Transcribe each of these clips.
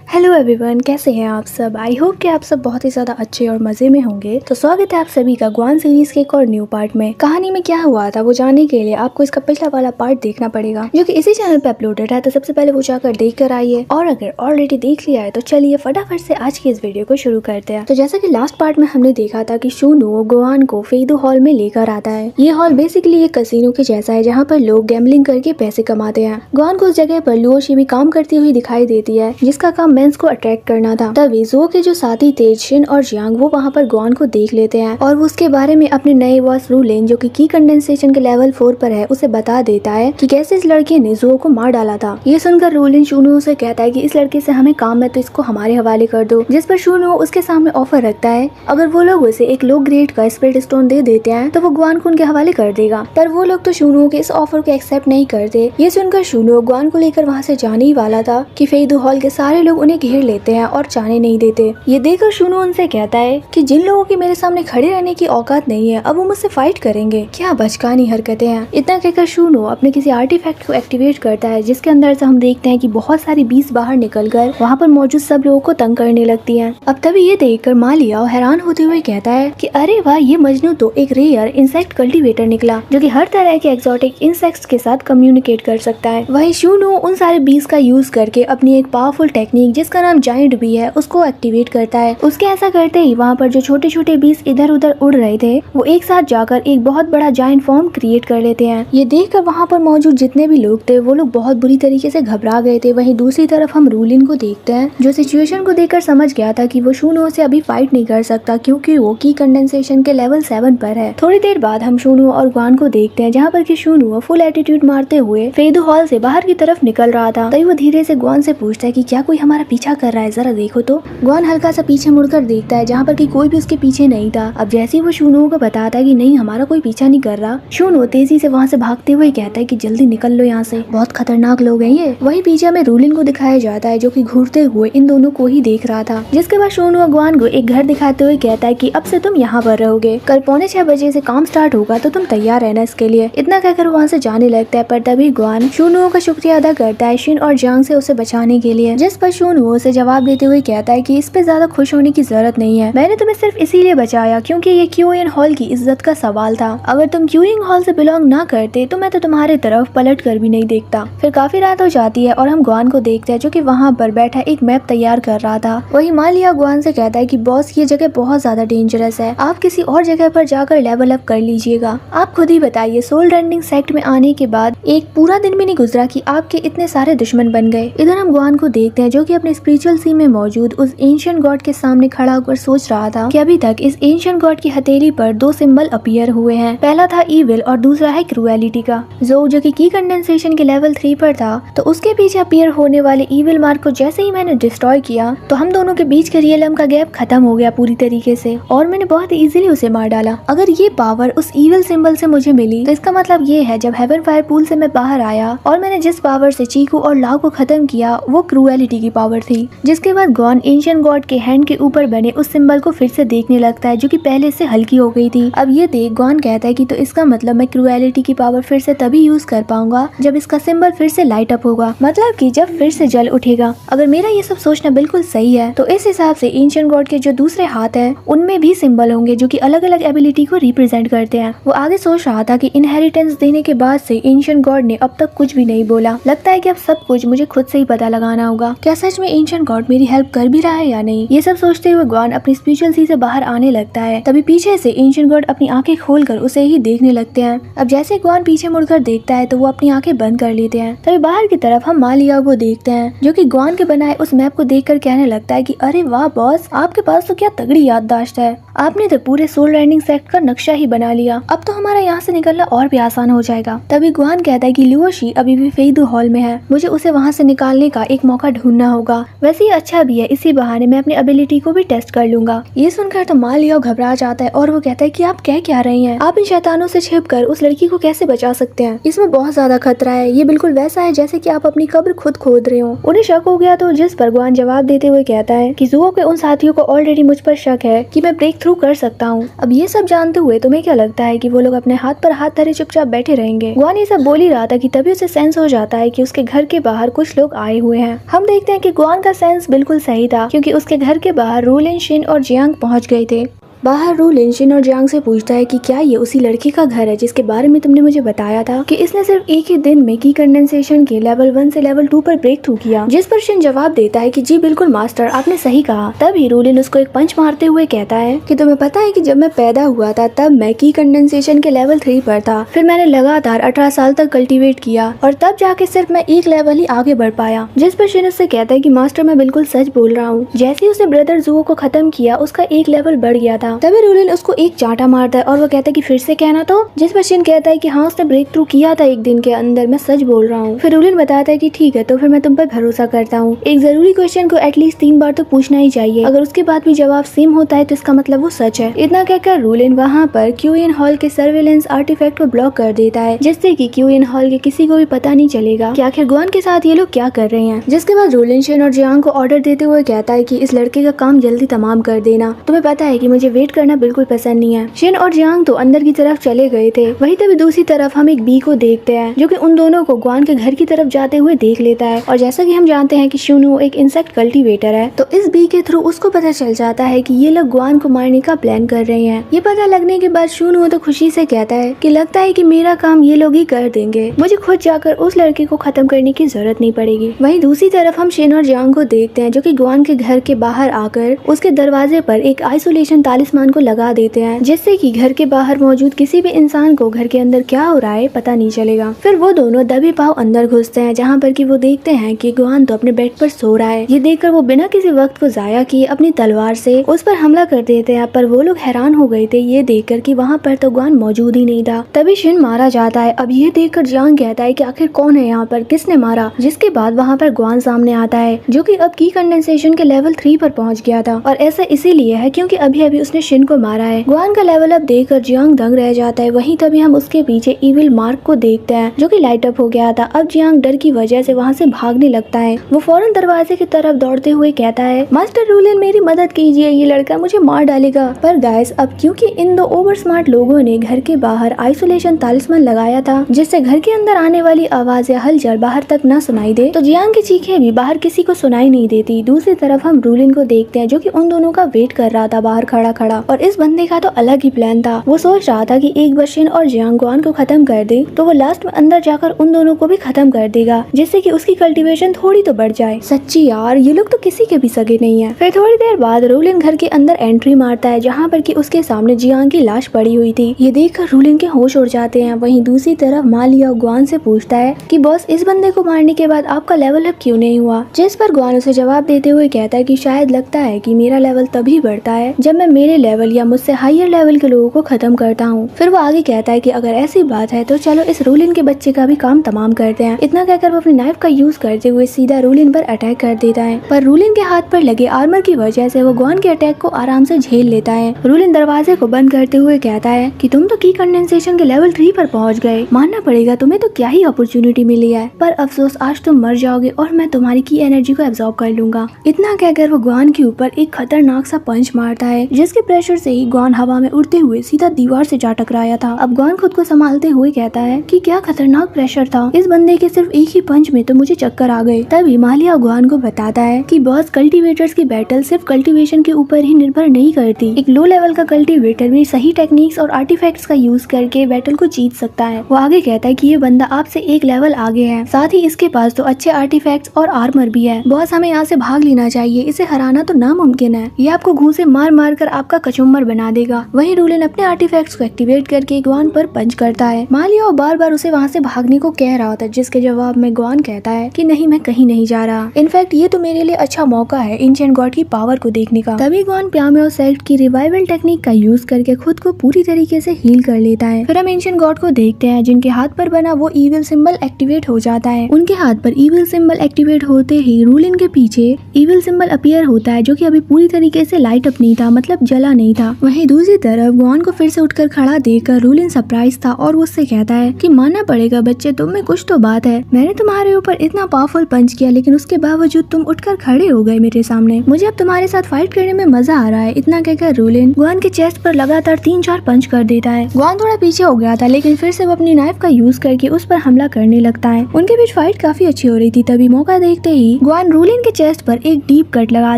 Hello everyone, कैसे हैं आप सब। आई होप कि आप सब बहुत ही ज्यादा अच्छे और मजे में होंगे। तो स्वागत है आप सभी का ग्वान सीरीज के एक और न्यू पार्ट में। कहानी में क्या हुआ था वो जानने के लिए आपको इसका पिछला वाला पार्ट देखना पड़ेगा, जो कि इसी चैनल पे अपलोडेड है। तो सबसे पहले वो जाकर देख कर आइए, और अगर ऑलरेडी देख लिया है तो चलिए फटाफट से आज की इस वीडियो को शुरू करते हैं। तो जैसा की लास्ट पार्ट में हमने देखा था कि शूनो ग्वान को फेदू हॉल में लेकर आता है। ये हॉल बेसिकली एक कसिनो के जैसा है, जहाँ पर लोग गैम्बलिंग करके पैसे कमाते हैं। ग्वान को उस जगह पर लुओशी भी काम करती हुई दिखाई देती है, जिसका काम मेंस को अट्रैक्ट करना था। तभी जो के जो साथी थे शिन और जियांग, वो वहाँ पर ग्वान को देख लेते हैं और वो उसके बारे में अपने नए बॉस रूलिन, जो कि की कंडेंसेशन के लेवल 4 पर है, उसे बता देता है कि कैसे इस लड़के ने जो को मार डाला था। ये सुनकर रूलिन शूनो से कहता है कि इस लड़के से हमें काम है, तो इसको हमारे हवाले कर दो। जिस पर शूनो उसके सामने ऑफर रखता है, अगर वो लोग उसे एक लो ग्रेड का स्पिरिट स्टोन दे देते हैं तो वो ग्वान को उनके हवाले कर देगा। पर वो लोग तो शूनो के इस ऑफर को एक्सेप्ट नहीं करते। ये सुनकर शूनो ग्वान को लेकर वहाँ से जाने ही वाला था कि फेदू हॉल के सारे लोग उन्हें घेर लेते हैं और जाने नहीं देते। ये देखकर शूनो उनसे कहता है कि जिन लोगों की मेरे सामने खड़े रहने की औकात नहीं है, अब वो मुझसे फाइट करेंगे। क्या बचकानी हरकतें हैं। इतना कहकर शूनो अपने किसी आर्टिफैक्ट को एक्टिवेट करता है, जिसके अंदर से हम देखते हैं कि बहुत सारी बीस बाहर निकलकर वहाँ पर मौजूद सब लोगों को तंग करने लगती हैं। अब तभी ये देखकर मालिया हैरान होते हुए कहता है कि अरे वाह, ये मजनू तो एक रेयर इंसेक्ट कल्टीवेटर निकला, जो कि हर तरह के एक्सोटिक इंसेक्ट्स के साथ कम्युनिकेट कर सकता है। वही शूनो उन सारे बीस का यूज करके अपनी एक पावरफुल टेक्निक, जिसका नाम जायंट बी है, उसको एक्टिवेट करता है। उसके ऐसा करते ही वहाँ पर जो छोटे छोटे बीस इधर उधर उड़ रहे थे, वो एक साथ जाकर एक बहुत बड़ा जायंट फॉर्म क्रिएट कर लेते हैं। ये देखकर वहाँ पर मौजूद जितने भी लोग थे, वो लोग बहुत बुरी तरीके से घबरा गए थे। वहीं दूसरी तरफ हम रूलिन को देखते हैं, जो सिचुएशन को देखकर समझ गया था कि वो शूनो से अभी फाइट नहीं कर सकता, क्योंकि वो की कंडेंसेशन के लेवल 7 पर है। थोड़ी देर बाद हम शूनो और ग्वान को देखते हैं, जहाँ पर कि शूनो फुल एटीट्यूड मारते हुए फेदू हॉल से बाहर की तरफ निकल रहा था। तभी वो धीरे से ग्वान से पूछता है कि क्या कोई हमारा पीछा कर रहा है, जरा देखो तो। ग्वान हल्का सा पीछे मुड़कर देखता है, जहाँ पर कि कोई भी उसके पीछे नहीं था। अब जैसे ही वो शूनो को बताता है कि नहीं, हमारा कोई पीछा नहीं कर रहा, शूनो तेजी से वहाँ से भागते हुए कहता है कि जल्दी निकल लो यहाँ से, बहुत खतरनाक लोग हैं ये। वही पीछे में रूलिन को दिखाया जाता है, जो कि घूरते हुए इन दोनों को ही देख रहा था। जिसके बाद शूनो ग्वान को एक घर दिखाते हुए कहता है कि अब से तुम यहाँ पर रहोगे, कल 5:45 बजे से काम स्टार्ट होगा, तो तुम तैयार रहना इसके लिए। इतना कहकर वहाँ से जाने लगता है। पर तभी ग्वान शूनो का शुक्रिया अदा करता है शिन और जियांग से उसे बचाने के लिए। जिस पर शूनो उसे जवाब देते हुए कहता है कि इस पे ज्यादा खुश होने की जरूरत नहीं है, मैंने तुम्हें सिर्फ इसीलिए बचाया क्योंकि ये क्यूइन हॉल की इज्जत का सवाल था। अगर तुम क्यूइंग हॉल से बिलोंग ना करते तो मैं तो तुम्हारे तरफ पलट कर भी नहीं देखता। फिर काफी रात हो जाती है और हम ग्वान को देखते हैं, जो कि वहाँ पर बैठा एक मैप तैयार कर रहा था। वही मालिया ग्वान से कहता है कि बॉस, ये जगह बहुत ज्यादा डेंजरस है, आप किसी और जगह पर जाकर लेवल अप कर लीजिएगा। आप खुद ही बताइए, सोल रेंडिंग सेक्ट में आने के बाद एक पूरा दिन भी नहीं गुजरा कि आपके इतने सारे दुश्मन बन गए। इधर हम ग्वान को देखते हैं, जो कि अपने स्पिरिचुअल सी में मौजूद उस एंशिएंट गॉड के सामने खड़ा होकर सोच रहा था कि अभी तक इस एंशिएंट गॉड की हथेली पर दो सिंबल अपीयर हुए हैं। पहला था ईविल और दूसरा है क्रुएलिटी का। जो कि की कंडेंसेशन के लेवल 3 पर था, तो उसके पीछे अपीयर होने वाले ईविल मार्क को जैसे ही मैंने डिस्ट्रॉय किया, तो हम दोनों के बीच के रियलम का गैप खत्म हो गया पूरी तरीके से, और मैंने बहुत इजीली उसे मार डाला। अगर ये पावर उस ईविल सिंबल से मुझे मिली, तो इसका मतलब ये है जब हेवन फायर पूल से मैं बाहर आया और मैंने जिस पावर से चीकू और लाओ को खत्म किया, वो क्रुएलिटी की पावर थी। जिसके बाद ग्वान एंशिएंट गॉड के हैंड के ऊपर बने उस सिंबल को फिर से देखने लगता है, जो कि पहले से हल्की हो गई थी। अब ये देख ग्वान कहता है कि तो इसका मतलब मैं क्रुएलिटी की पावर फिर से तभी यूज कर पाऊंगा जब इसका सिंबल फिर से लाइट अप होगा, मतलब कि जब फिर से जल उठेगा। अगर मेरा ये सब सोचना बिल्कुल सही है, तो इस हिसाब से एंशिएंट गॉड के जो दूसरे हाथ हैं, उनमें भी सिंबल होंगे जो कि अलग अलग एबिलिटी को रिप्रेजेंट करते हैं। वो आगे सोच रहा था कि इनहेरिटेंस देने के बाद से एंशिएंट गॉड ने अब तक कुछ भी नहीं बोला। लगता है कि अब सब कुछ मुझे खुद से ही पता लगाना होगा, क्या सच में एंशिएंट गॉड मेरी हेल्प कर भी रहा है या नहीं। ये सब सोचते हुए ग्वान अपनी स्पिरिचुअल सी से बाहर आने लगता है। तभी पीछे से एंशिएंट गॉड अपनी आंखें खोलकर उसे ही देखने लगते हैं। अब जैसे ग्वान पीछे मुड़कर देखता है, तो वो अपनी आंखें बंद कर लेते हैं। तभी बाहर की तरफ हम मालिया को देखते हैं, जो कि ग्वान के बनाए उस मैप को देखकर कहने लगता है कि अरे वाह बॉस, आपके पास तो क्या तगड़ी याददाश्त है, आपने तो पूरे सोल रेंडिंग सेक्ट का नक्शा ही बना लिया, अब तो हमारा यहाँ से निकलना और भी आसान हो जाएगा। तभी ग्वान कहता है कि लुओशी अभी भी फेदू हॉल में है, मुझे उसे वहाँ से निकालने का एक मौका ढूंढना होगा। वैसे ही अच्छा भी है, इसी बहाने मैं अपनी एबिलिटी को भी टेस्ट कर लूंगा। ये सुनकर तो मालिया घबरा जाता है और वो कहता है कि आप कह रहे हैं, आप इन शैतानों से छिपकर उस लड़की को कैसे बचा सकते हैं, इसमें बहुत ज्यादा खतरा है, ये बिल्कुल वैसा है जैसे कि आप अपनी कब्र खुद खोद रहे हो। उन्हें शक हो गया, तो जिस पर ग्वान जवाब देते हुए कहता है कि जुओ के उन साथियों को ऑलरेडी मुझ पर शक है कि मैं ब्रेक थ्रू कर सकता हूँ। अब ये सब जानते हुए तुम्हें क्या लगता है कि वो लोग अपने हाथ पर हाथ धरे चुपचाप बैठे रहेंगे। ग्वान ये सब बोल ही रहा था कि तभी उसे सेंस हो जाता है कि उसके घर के बाहर कुछ लोग आए हुए हैं। हम देखते हैं कि ग्वान का सेंस बिल्कुल सही था, क्योंकि उसके घर के बाहर रूलिन, शिन और जियांग पहुंच गए थे। बाहर रूलिन शिन और जियांग से पूछता है कि क्या ये उसी लड़की का घर है जिसके बारे में तुमने मुझे बताया था कि इसने सिर्फ एक ही दिन में की कंडेंसेशन के लेवल 1 से लेवल 2 पर ब्रेक थ्रू किया। जिस पर शिन जवाब देता है कि जी बिल्कुल मास्टर, आपने सही कहा। तभी रूलिन उसको एक पंच मारते हुए कहता है कि तुम्हें पता है कि जब मैं पैदा हुआ था तब मैं की कंडेंसेशन के लेवल 3 पर था, फिर मैंने लगातार 18 साल तक कल्टीवेट किया और तब जाके सिर्फ मैं एक लेवल ही आगे बढ़ पाया। जिस पर शिन उससे कहता है कि मास्टर मैं बिल्कुल सच बोल रहा हूँ। जैसे ही उसने ब्रदर जुओ को खत्म किया उसका एक लेवल बढ़ गया था। तभी रूलिन उसको एक चांटा मारता है और वो कहता है कि फिर से कहना तो। जिस पर शिन कहता है कि हाँ उसने ब्रेक थ्रू किया था एक दिन के अंदर, मैं सच बोल रहा हूँ। फिर रूलिन बताता है कि ठीक है तो फिर मैं तुम पर भरोसा करता हूँ। एक जरूरी क्वेश्चन को एटलीस्ट 3 बार तो पूछना ही चाहिए, अगर उसके बाद भी जवाब सेम होता है तो इसका मतलब वो सच है। इतना कहकर रूलिन वहाँ पर क्यूइन हॉल के सर्वेलेंस आर्टिफैक्ट को ब्लॉक कर देता है, जिससे कि क्यूइन हॉल के किसी को भी पता नहीं चलेगा कि आखिर ग्वान के साथ ये लोग क्या कर रहे हैं। जिसके बाद रूलिन शिन और जियांग को ऑर्डर देते हुए कहता है कि इस लड़के का काम जल्दी तमाम कर देना, तुम्हें पता है कि मुझे वेट करना बिल्कुल पसंद नहीं है। शिन और जियांग तो अंदर की तरफ चले गए थे। वहीं तभी दूसरी तरफ हम एक बी को देखते हैं जो कि उन दोनों को ग्वान के घर की तरफ जाते हुए देख लेता है। और जैसा कि हम जानते हैं कि शुनवो एक इंसेक्ट कल्टीवेटर है, तो इस बी के थ्रू उसको पता चल जाता है कि ये लोग ग्वान को मारने का प्लान कर रहे हैं। ये पता लगने के बाद शुनवो तो खुशी से कहता है कि लगता है कि मेरा काम ये लोग ही कर देंगे, मुझे खुद जाकर उस लड़के को खत्म करने की जरूरत नहीं पड़ेगी। वहीं दूसरी तरफ हम शिन और जियांग को देखते हैं जो कि ग्वान के घर के बाहर आकर उसके दरवाजे पर एक आइसोलेशन तालिस्मान को लगा देते हैं, जिससे कि घर के बाहर मौजूद किसी भी इंसान को घर के अंदर क्या हो रहा है पता नहीं चलेगा। फिर वो दोनों दबे पांव अंदर घुसते हैं, जहाँ पर कि वो देखते हैं कि ग्वान तो अपने बेड पर सो रहा है। ये देखकर वो बिना किसी वक्त को जाया किए अपनी तलवार से उस पर हमला कर देते हैं, पर वो लोग हैरान हो गए थे ये देखकर कि वहाँ पर तो ग्वान मौजूद ही नहीं था। तभी शिन मारा जाता है। अब ये देखकर जियांग कहता है कि आखिर कौन है यहाँ पर, किसने मारा। जिसके बाद वहाँ पर ग्वान सामने आता है जो कि अब की कंडेंसेशन के लेवल 3 पर पहुँच गया था, और ऐसा इसीलिए है क्योंकि अभी अभी उसने शिन को मारा है। ग्वान का लेवल अब देखकर जियांग दंग रह जाता है। वहीं तभी हम उसके पीछे इविल मार्क को देखते हैं जो कि लाइट अप हो गया था। अब जियांग डर की वजह से वहाँ से भागने लगता है। वो फौरन दरवाजे की तरफ दौड़ते हुए कहता है मास्टर रूलिन मेरी मदद कीजिए, ये लड़का मुझे मार डालेगा। पर गाइस अब क्योंकि इन दो ओवर स्मार्ट लोगों ने घर के बाहर आइसोलेशन तालिस्मान लगाया था जिससे घर के अंदर आने वाली आवाजें हलचल बाहर तक न सुनाई दे, तो जियांग की चीखें भी बाहर किसी को सुनाई नहीं देती। दूसरी तरफ हम रूलिन को देखते हैं जो कि उन दोनों का वेट कर रहा था बाहर खड़ा खड़ा, और इस बंदे का तो अलग ही प्लान था। वो सोच रहा था कि एक बार शिन और जियांग ग्वान को खत्म कर दे तो वो लास्ट में अंदर जाकर उन दोनों को भी खत्म कर देगा, जिससे कि उसकी कल्टीवेशन थोड़ी तो बढ़ जाए। सच्ची यार ये लोग तो किसी के भी सगे नहीं है। फिर थोड़ी देर बाद रूलिन घर के अंदर एंट्री मारता है जहाँ पर कि उसके सामने जियांग की लाश पड़ी हुई थी। ये देखकर रूलिन के होश उड़ जाते हैं। वहीं दूसरी तरफ मालिया ग्वान से पूछता है कि बॉस इस बंदे को मारने के बाद आपका लेवल अप क्यों नहीं हुआ। जिस पर ग्वान उसे जवाब देते हुए कहता है कि शायद लगता है कि मेरा लेवल तभी बढ़ता है जब मैं मेरे लेवल या मुझसे हायर लेवल के लोगों को खत्म करता हूँ। फिर वो आगे कहता है कि अगर ऐसी बात है तो चलो इस रूलिन के बच्चे का भी काम तमाम करते हैं। इतना कहकर वो अपनी नाइफ का यूज करते हुए सीधा रूलिन पर अटैक कर देता है, पर रूलिन के हाथ पर लगे आर्मर की वजह से वो ग्वान के अटैक को आराम से झेल लेता है। रूलिन दरवाजे को बंद करते हुए कहता है कि तुम तो की कंडेंसेशन के लेवल 3 पर पहुंच गए, मानना पड़ेगा तुम्हें तो क्या ही अपॉर्चुनिटी मिली है, पर अफसोस आज तुम मर जाओगे और मैं तुम्हारी की एनर्जी को एब्जॉर्ब कर लूंगा। इतना कहकर वो ग्वान के ऊपर एक खतरनाक सा पंच मारता है जिसके प्रेशर से ही ग्वान हवा में उड़ते हुए सीधा दीवार से जा टकराया था। अब ग्वान खुद को संभालते हुए कहता है कि क्या खतरनाक प्रेशर था, इस बंदे के सिर्फ एक ही पंच में तो मुझे चक्कर आ गए। तभी मालिया ग्वान को बताता है कि बॉस कल्टीवेटर्स की बैटल सिर्फ कल्टीवेशन के ऊपर ही निर्भर नहीं करती, एक लो लेवल का कल्टीवेटर भी सही टेक्निक्स और आर्टिफैक्ट्स का यूज करके बैटल को जीत सकता है। वो आगे कहता है कि ये बंदा आपसे एक लेवल आगे है, साथ ही इसके पास तो अच्छे आर्टिफैक्ट्स और आर्मर भी है। बॉस हमें यहाँ से भाग लेना चाहिए, इसे हराना तो नामुमकिन है, ये आपको घूंसे मार मार कर आपका कचुम्बर बना देगा। वहीं रूलिन अपने आर्टिफैक्ट्स को एक्टिवेट करके ग्वान पर पंच करता है। मालिया बार बार उसे वहाँ से भागने को कह रहा था, जिसके जवाब में ग्वान कहता है कि नहीं मैं कहीं नहीं जा रहा, इनफैक्ट ये तो मेरे लिए अच्छा मौका है एंशिएंट गॉड की पावर को देखने का। तभी ग्वान प्यामेओ सेक्ट की रिवाइवल टेक्निक का यूज करके खुद को पूरी तरीके से हील कर लेता है। फिर हम एंशिएंट गॉड को देखते हैं जिनके हाथ पर बना वो इविल सिंबल एक्टिवेट हो जाता है। उनके हाथ पर इविल सिंबल एक्टिवेट होते ही रूलिन के पीछे इविल सिंबल अपीयर होता है जो कि अभी पूरी तरीके से लाइट अप नहीं था, मतलब जल डला नहीं था। वहीं दूसरी तरफ ग्वान को फिर से उठकर खड़ा देखकर रूलिन सरप्राइज था और वो उससे कहता है कि मानना पड़ेगा बच्चे, तुम में कुछ तो बात है। मैंने तुम्हारे ऊपर इतना पावरफुल पंच किया लेकिन उसके बावजूद तुम उठकर खड़े हो गए मेरे सामने। मुझे अब तुम्हारे साथ फाइट करने में मजा आ रहा है। इतना कहकर रूलिन ग्वान के चेस्ट पर लगातार 3-4 पंच कर देता है। ग्वान थोड़ा पीछे हो गया था लेकिन फिर से वो अपनी नाइफ का यूज करके उस पर हमला करने लगता है। उनके बीच फाइट काफी अच्छी हो रही थी, तभी मौका देखते ही ग्वान रूलिन के चेस्ट पर एक डीप कट लगा